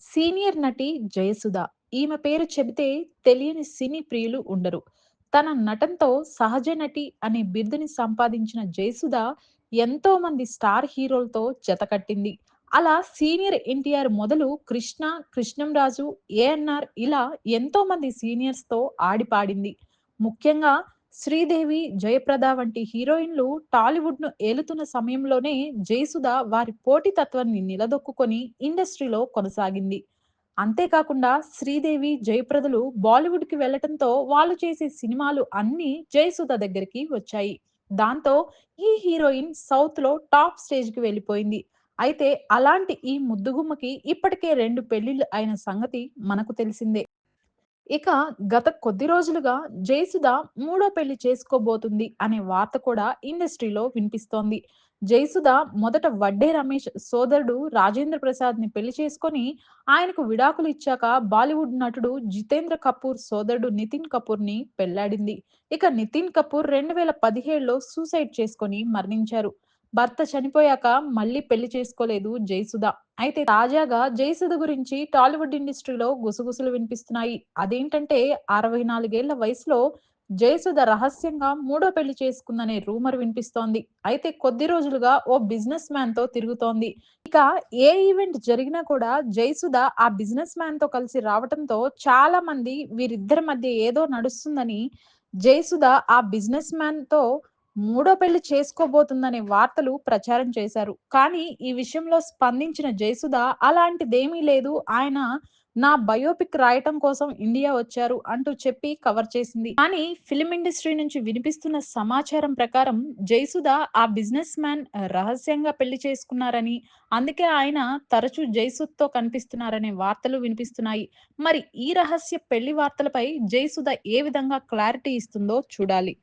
Senior నటి జయసుధ. ఈమె పేరు చెబితే తెలియని సినీ ప్రియులు ఉండరు. తన నటనతో సహజ నటి అనే బిరుదుని సంపాదించిన జయసుధ ఎంతో మంది స్టార్ హీరోలతో జతకట్టింది. అలా సీనియర్ ఎన్టీఆర్ మొదలు కృష్ణ, కృష్ణంరాజు, ఏఎన్నార్ ఇలా ఎంతో మంది సీనియర్స్‌తో ఆడిపాడింది. ముఖ్యంగా శ్రీదేవి, జయప్రద వంటి హీరోయిన్‌లు టాలీవుడ్‌ను ఏలుతున్న సమయంలోనే జయసుధ వారి పోటీతత్వాన్ని నిలదొక్కుకొని ఇండస్ట్రీలో కొనసాగింది. అంతేకాకుండా శ్రీదేవి, జయప్రదలు బాలీవుడ్‌కి వెళ్ళటంతో వాళ్ళు చేసే సినిమాలు అన్నీ జయసుధ దగ్గరికి వచ్చాయి. దాంతో ఈ హీరోయిన్ సౌత్‌లో టాప్ స్టేజ్‌కి వెళ్ళిపోయింది. అయితే అలాంటి ఈ ముద్దుగుమ్మకి ఇప్పటికే 2 పెళ్లిళ్లు అయిన సంగతి మనకు తెలిసిందే. ఇక గత కొద్ది రోజులుగా జయసుధ మూడో పెళ్లి చేసుకోబోతుంది అనే వార్త కూడా ఇండస్ట్రీలో వినిపిస్తోంది. జయసుధ మొదట వడ్డే రమేష్ సోదరుడు రాజేంద్ర ప్రసాద్ ని పెళ్లి చేసుకొని ఆయనకు విడాకులు ఇచ్చాక బాలీవుడ్ నటుడు జితేంద్ర కపూర్ సోదరుడు నితిన్ కపూర్ ని పెళ్లాడింది. ఇక నితిన్ కపూర్ 2017లో సూసైడ్ చేసుకొని మరణించారు. భర్త చనిపోయాక మళ్ళీ పెళ్లి చేసుకోలేదు జయసుధ. అయితే తాజాగా జయసుధ గురించి టాలీవుడ్ ఇండస్ట్రీలో గుసగుసలు వినిపిస్తున్నాయి. అదేంటంటే 64 ఏళ్ల వయసులో జయసుధ రహస్యంగా మూడో పెళ్లి చేసుకుందనే రూమర్ వినిపిస్తోంది. అయితే కొద్ది రోజులుగా ఓ బిజినెస్ మ్యాన్ తో తిరుగుతోంది. ఇక ఏ ఈవెంట్ జరిగినా కూడా జయసుధ ఆ బిజినెస్ మ్యాన్ తో కలిసి రావటంతో చాలా మంది వీరిద్దరి మధ్య ఏదో నడుస్తుందని జయసుధ ఆ బిజినెస్ మ్యాన్ తో మూడో పెళ్లి చేసుకోబోతుందనే వార్తలు ప్రచారం చేశారు. కానీ ఈ విషయంలో స్పందించిన జయసుధ అలాంటిదేమీ లేదు. ఆయన నా బయోపిక్ రాయటం కోసం ఇండియా వచ్చారు అంటూ చెప్పి కవర్ చేసింది. కానీ ఫిల్మ్ ఇండస్ట్రీ నుంచి వినిపిస్తున్న సమాచారం ప్రకారం జయసుధ ఆ బిజినెస్ మ్యాన్ రహస్యంగా పెళ్లి చేసుకున్నారని, అందుకే ఆయన తరచూ జయసుధతో కనిపిస్తున్నారనే వార్తలు వినిపిస్తున్నాయి. మరి ఈ రహస్య పెళ్లి వార్తలపై జయసుధ ఏ విధంగా క్లారిటీ ఇస్తుందో చూడాలి.